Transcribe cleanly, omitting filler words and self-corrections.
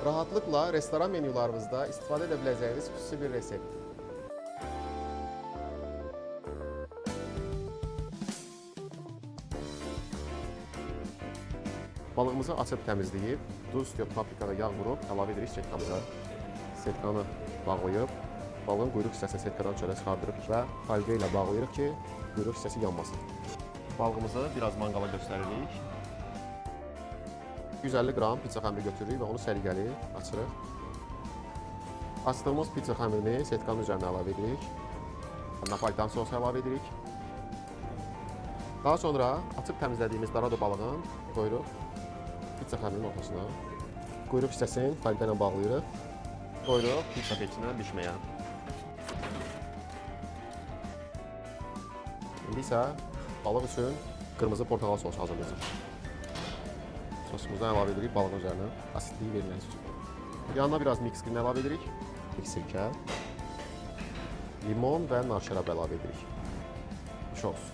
Rahatlıqla restoran menyularınızda istifadə edə biləcəyiniz xüsusi bir resept. Balığımızı açıb təmizləyib, duz, yox, paprikada yağ vurub əlavə edirik setkamıza. Setkanı bağlayıb, balığın quyruq hissəsini setkadan çölə çıxardırıq və folqa ilə bağlayırıq ki, quyruq hissəsi yanmasın. Balığımızı biraz manqala göstəririk. 150 qram pizza xəmiri götürürük və onu səliqəli açırıq. Açdığımız pizza xəmirini setkanın üzərinə əlavə edirik. Napolitan sosu əlavə edirik. Daha sonra açıb təmizlədiyimiz dorado balığını qoyuruq pizza xəmirinin ortasına. Quyruq hissəsini folqa ilə bağlayırıq. Qoyuruq pizza peçinə bişməyə. İndi isə balıq üçün qırmızı portaqal sosu hazırlayacağıq. Sosumuzdan əlavə edirik balığın üzərinə, asitliyi verilməsi üçün. Yanına biraz mix qini əlavə edirik, sirkə, limon və nar şərabı əlavə edirik. Şos.